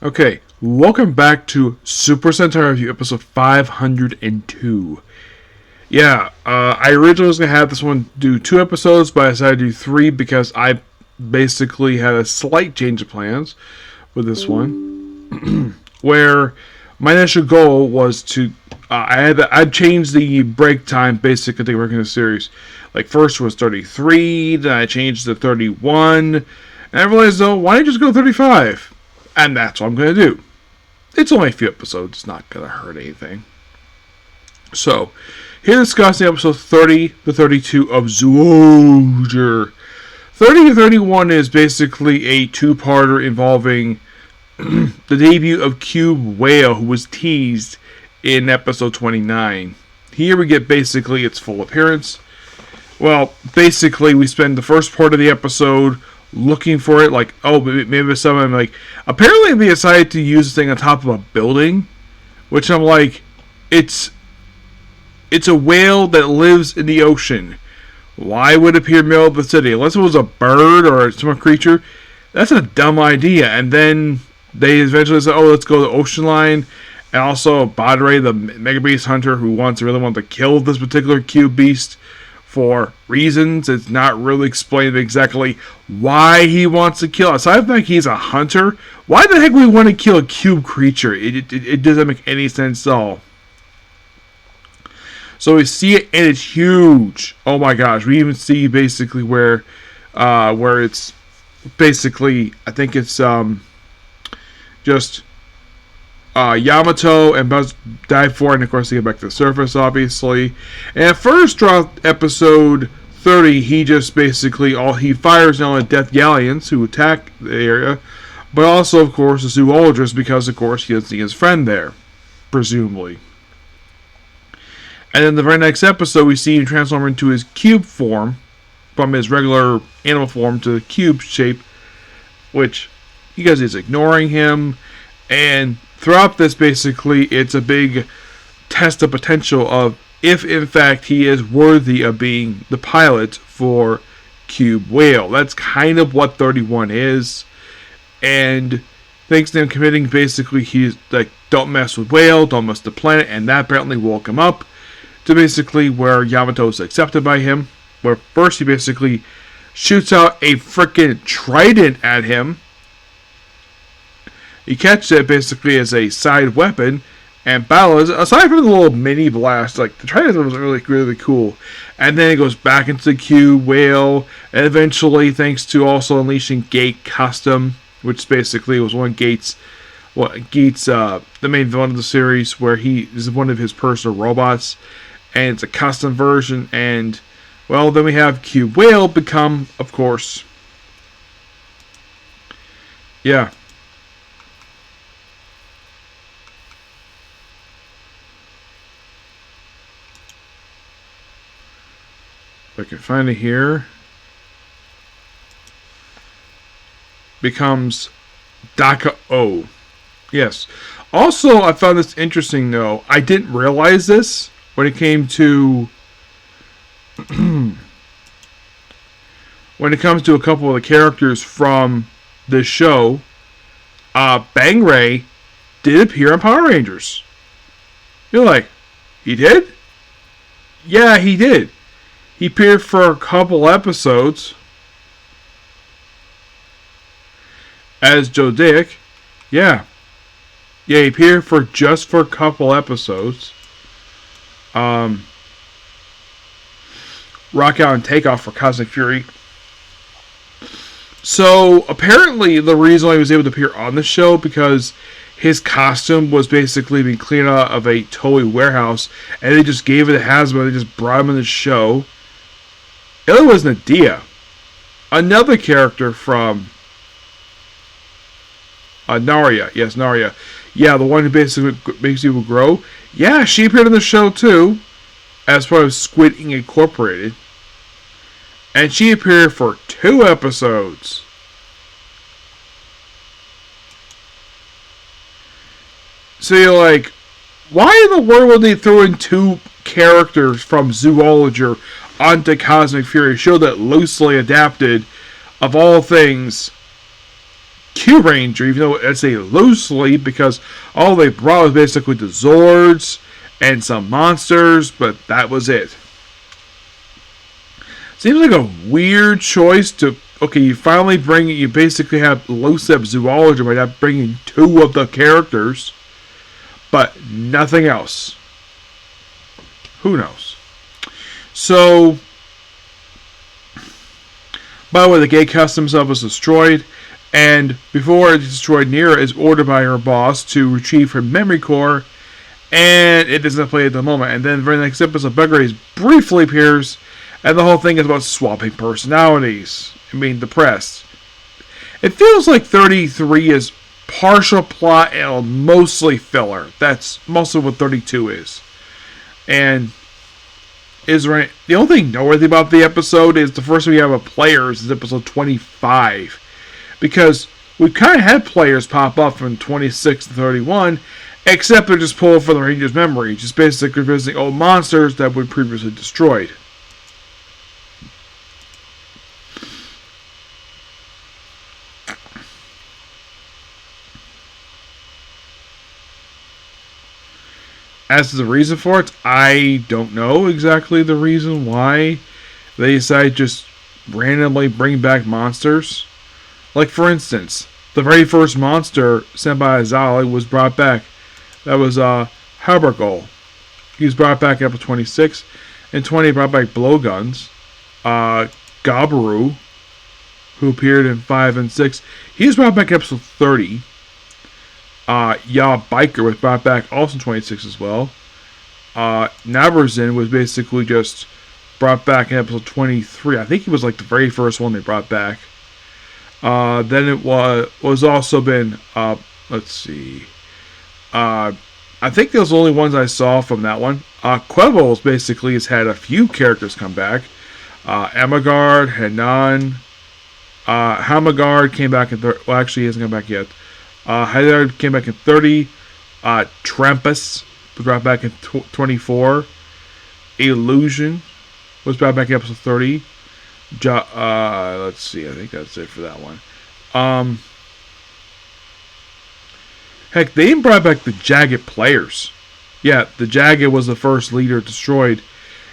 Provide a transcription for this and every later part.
Okay, welcome back to Super Sentai Review, episode 502. I originally was going to have this one do 2 episodes, but I decided to do 3 because I basically had a slight change of plans with this one. Where my initial goal was to, I'd changed the break time basically to work in the series. Like, first was 33, then I changed to 31, and I realized, though, why don't you just go 35? And that's what I'm going to do. It's only a few episodes. It's not going to hurt anything. So, here discussing episode 30 to 32 of Zyuohger. 30 to 31 is basically a two-parter involving the debut of Cube Whale, who was teased in episode 29. Here we get basically its full appearance. Well, basically we spend the first part of the episode looking for it, like, oh, maybe someone, like, apparently they decided to use this thing on top of a building, which I'm like, it's a whale that lives in the ocean. Why would it appear in the middle of the city? Unless it was a bird or some creature, that's a dumb idea. And then they eventually said, oh, let's go to the ocean line, and also Badre, the Mega Beast hunter, who really wants to kill this particular cube beast, for reasons. It's not really explained exactly why he wants to kill. Aside from he's a hunter, why the heck would we want to kill a cube creature? It doesn't make any sense at all. So we see it, and it's huge. Oh my gosh! We even see basically where it's basically, I think it's just Yamato and Buzz dive for it, and of course they get back to the surface, obviously. And at first, throughout episode 30, he just basically he fires not only Death Galleons who attack the area, but also, of course, the Zyuohgers, because of course he doesn't see his friend there, presumably. And then the very next episode, we see him transform into his cube form, from his regular animal form to the cube shape, which you guys is ignoring him. And throughout this, basically, it's a big test of potential of if, in fact, he is worthy of being the pilot for Cube Whale. That's kind of what 31 is. And thanks to him committing, basically, he's like, don't mess with Whale, don't mess with the planet, and that apparently woke him up to basically where Yamato is accepted by him. Where first he basically shoots out a freaking trident at him. He catches it basically as a side weapon, and battles, aside from the little mini blast, like the trident was really, really cool. And then it goes back into the Cube Whale, and eventually, thanks to also unleashing Gate Custom, which basically was Gates, the main villain of the series, where he is one of his personal robots, and it's a custom version. And well, then we have Cube Whale become, of course, yeah. If I can find it here, becomes Daka O. Yes. Also, I found this interesting, though. I didn't realize this when it came to when it comes to a couple of the characters from this show. Bang Ray did appear on Power Rangers. You're like, he did? Yeah, he did. He appeared for a couple episodes as Joe Dick. Yeah, he appeared for a couple episodes. Rock Out and Takeoff for Cosmic Fury. So apparently the reason why he was able to appear on the show because his costume was basically being cleaned out of a toy warehouse, and they just gave it to Hasbro. They just brought him in the show. The other was Nadia, another character from Naria. Yes, Naria. Yeah, the one who basically makes people grow. Yeah, she appeared in the show too, as part of Squid Ink Incorporated. And she appeared for 2 episodes. So you're like, why in the world would they throw in 2 characters from Zyuohger onto Cosmic Fury, a show that loosely adapted, of all things, Q Ranger, even though it's a loosely, because all they brought was basically the Zords and some monsters, but that was it. Seems like a weird choice to, okay, you basically have Losep Zyuohger by not bringing two of the characters, but nothing else. Who knows? So, by the way, the gate custom himself was destroyed, and before it destroyed, Nira is ordered by her boss to retrieve her memory core, and it doesn't play at the moment. And then the very next episode, Buggrace briefly appears, and the whole thing is about swapping personalities. Depressed. It feels like 33 is partial plot and mostly filler. That's mostly what 32 is. And the only thing noteworthy about the episode is the first we have a players is episode 25. Because we've kind of had players pop up from 26 to 31, except they're just pulled from the Ranger's memory, just basically visiting old monsters that were previously destroyed. As to the reason for it, I don't know exactly the reason why they decided to just randomly bring back monsters. Like, for instance, the very first monster sent by Azali was brought back. That was Habergol. He was brought back up to 26. In 20, brought back Blowguns. Gabaru, who appeared in 5 and 6, he was brought back in episode 30. Ya Biker was brought back also in 26 as well. Naberzin was basically just brought back in episode 23. I think he was like the very first one they brought back. Then it was also been, let's see. I think those are the only ones I saw from that one. Quevels basically has had a few characters come back. Amagard, Hanan, Hamagard came back in well, actually, he hasn't come back yet. Haidar came back in 30. Trampus was brought back in 24. Illusion was brought back in episode 30. Let's see. I think that's it for that one. Heck, they even brought back the Jagged players. Yeah, the Jagged was the first leader destroyed.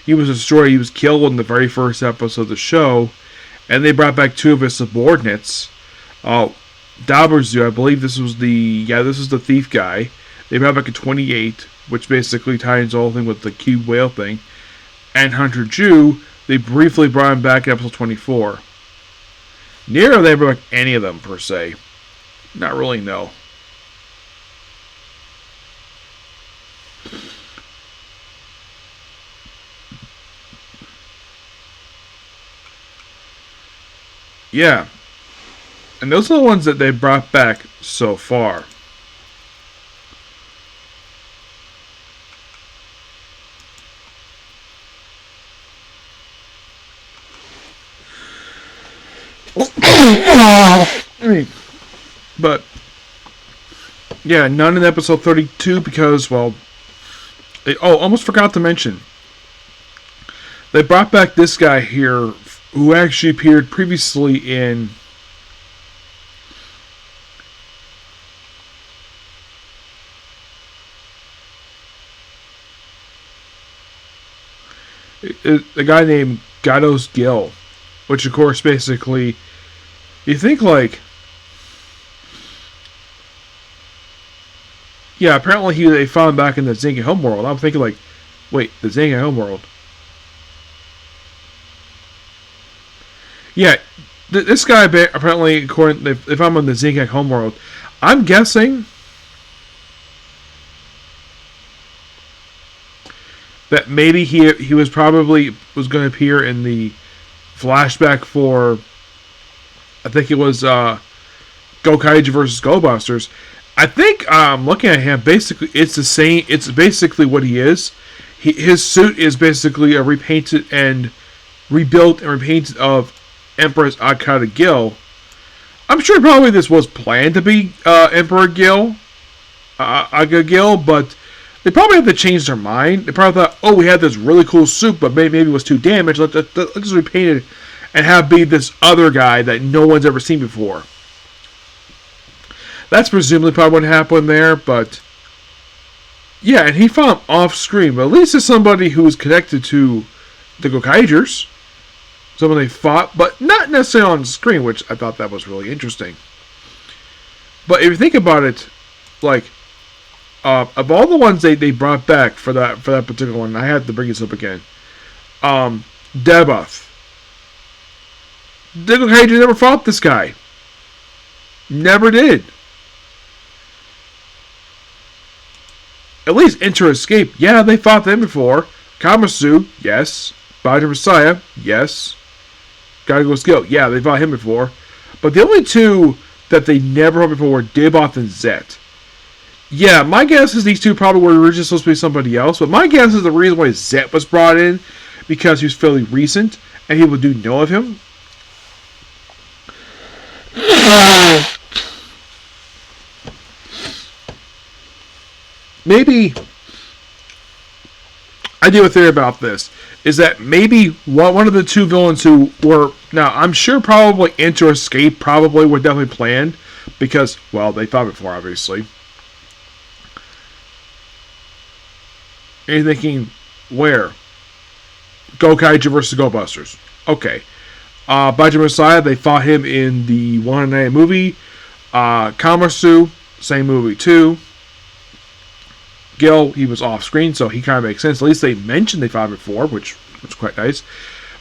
He was destroyed. He was killed in the very first episode of the show. And they brought back two of his subordinates. Doubutsu, I believe this was the thief guy. They brought back a 28, which basically ties the whole thing with the cube whale thing. And Hunter Jew, they briefly brought him back in episode 24. Nero, they brought back any of them, per se. Not really, no. Yeah. And those are the ones that they brought back so far. But yeah, none in episode 32 because, well, almost forgot to mention. They brought back this guy here who actually appeared previously in a guy named Gatos Gil, which of course basically you think like, yeah, apparently they found him back in the Zinga homeworld. I'm thinking like, wait, the Zinga homeworld. Yeah, this guy apparently, according if I'm on the Zinga homeworld, I'm guessing that maybe he was probably going to appear in the flashback for, I think it was Gokaiju versus Go-Busters. I think looking at him, basically it's the same. It's basically what he is. His suit is basically a repainted and rebuilt and repainted of Empress Akata Gil. I'm sure probably this was planned to be Emperor Gil, Aga Gil, but they probably had to change their mind. They probably thought, oh, we had this really cool suit, but maybe it was too damaged. Let's just repaint it and have it be this other guy that no one's ever seen before. That's presumably probably what happened there, but yeah, and he fought him off screen, but at least it's somebody who's connected to the Gokaigers. Someone they fought, but not necessarily on screen, which I thought that was really interesting. But if you think about it, like, of all the ones they brought back for that particular one, I had to bring this up again. Debuff. The Gokaiger never fought this guy. Never did. At least Enter Escape, yeah, they fought them before. Kamasu, yes. Bajima Messiah, yes. Gotta Go Skill, yeah, they fought him before. But the only two that they never fought before were Diboth and Zet. Yeah, my guess is these two probably were originally supposed to be somebody else, but my guess is the reason why Zet was brought in, because he was fairly recent, and people do know of him. Maybe, I do have a theory about this, is that maybe one of the two villains who were, now I'm sure probably Enter Escape probably were definitely planned, because, well, they fought before, obviously. And you're thinking, where? Gokaiger versus Go Busters. Okay. Bajima Messiah, they fought him in the 109 movie. Kamasu, same movie too. Gil, he was off screen, so he kind of makes sense. At least they mentioned they fought before, which was quite nice.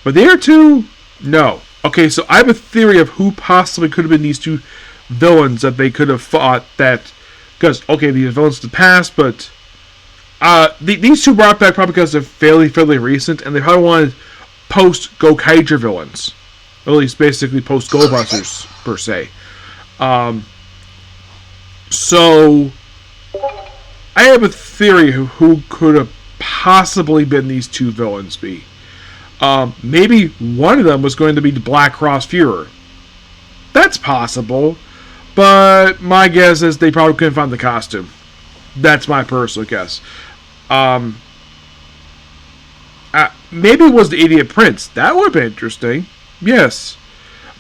But the other two, no. Okay, so I have a theory of who possibly could have been these two villains that they could have fought that, because, okay, these are villains of the past, but these two brought back probably because they're fairly recent, and they probably wanted post-Gokaiger villains. Or at least basically post-Go Busters, per se. So, I have a theory of who could have possibly been these two villains be. Maybe one of them was going to be the Black Cross Führer. That's possible, but my guess is they probably couldn't find the costume. That's my personal guess. Maybe it was the Idiot Prince. That would have been interesting. Yes.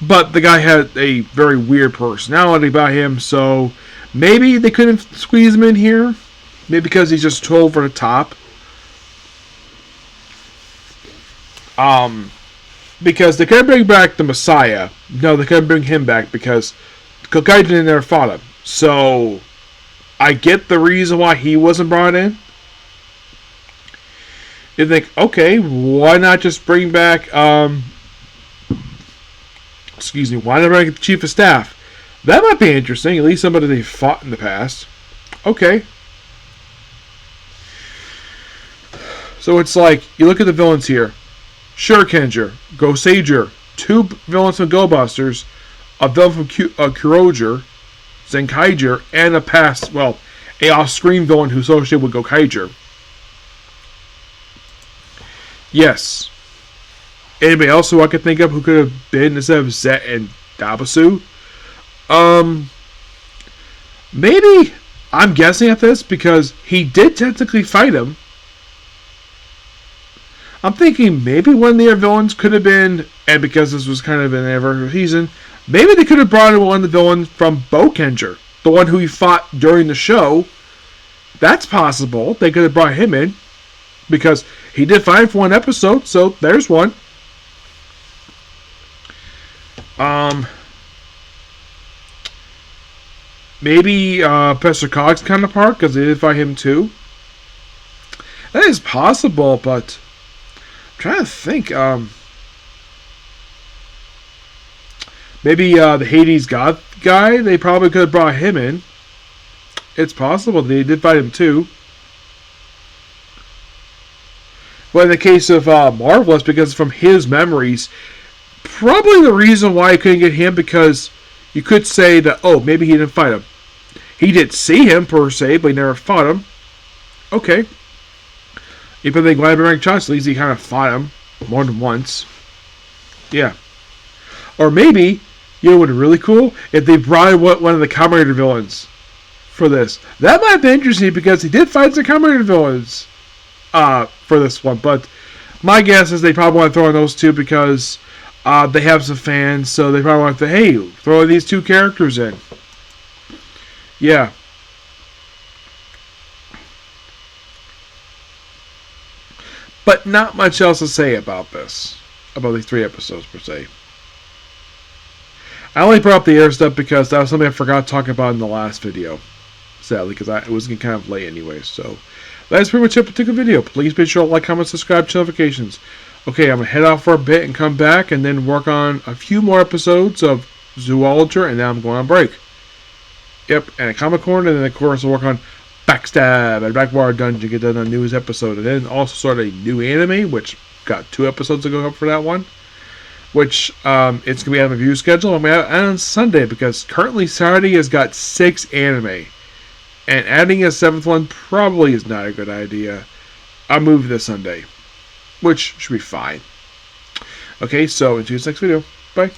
But the guy had a very weird personality about him, so maybe they couldn't squeeze him in here. Maybe because he's just too over the top. Because they couldn't bring back the Messiah. No, they couldn't bring him back because Gokaiger never fought him. So, I get the reason why he wasn't brought in. You think, okay, why not just bring back, why not bring the Chief of Staff? That might be interesting. At least somebody they fought in the past. Okay. So it's like, you look at the villains here. Shurikenger, Goseiger, two villains from Go Busters, a villain from Kuroger, Zenkaiger, and a off-screen villain who's associated with Gokaiger. Yes. Anybody else who I could think of who could have been instead of Zet and Doubutsu? Maybe, I'm guessing at this because he did technically fight him. I'm thinking maybe one of their villains could have been, and because this was kind of an anniversary season, maybe they could have brought in one of the villains from Bokenger, the one who he fought during the show. That's possible. They could have brought him in because he did fight for one episode, so there's one. Maybe Professor Cog's counterpart, because they did fight him too. That is possible, but I'm trying to think. Maybe the Hades God guy, they probably could have brought him in. It's possible they did fight him too. But in the case of Marvelous, because from his memories, probably the reason why I couldn't get him, because you could say that, oh, maybe he didn't fight him. He did see him, per se, but he never fought him. Okay. Even they glad rank shots, at least he kind of fought him more than once. Yeah. Or maybe, you know what would be really cool? If they brought in one of the Kamen Rider villains for this. That might be interesting, because he did fight some Kamen Rider villains for this one. But my guess is they probably want to throw in those two because they have some fans, so they probably want to, hey, throw these two characters in. Yeah. But not much else to say about this. About these 3 episodes, per se. I only brought up the air stuff because that was something I forgot to talk about in the last video. Sadly, because it was getting kind of late anyway. So, that's pretty much it for the particular video. Please be sure to like, comment, subscribe, turn notifications. Okay, I'm going to head off for a bit and come back and then work on a few more episodes of Zyuohger, and then I'm going on break. Yep, and a comic corner, and then of course I'll work on Backstab and Blackwater Dungeon, get done on the newest episode, and then also start a new anime, which got 2 episodes to go up for that one. Which it's going to be on my review schedule. I'm going to add on Sunday because currently Saturday has got 6 anime. And adding a 7th one probably is not a good idea. I'll move this Sunday, which should be fine. Okay, so until the next video. Bye.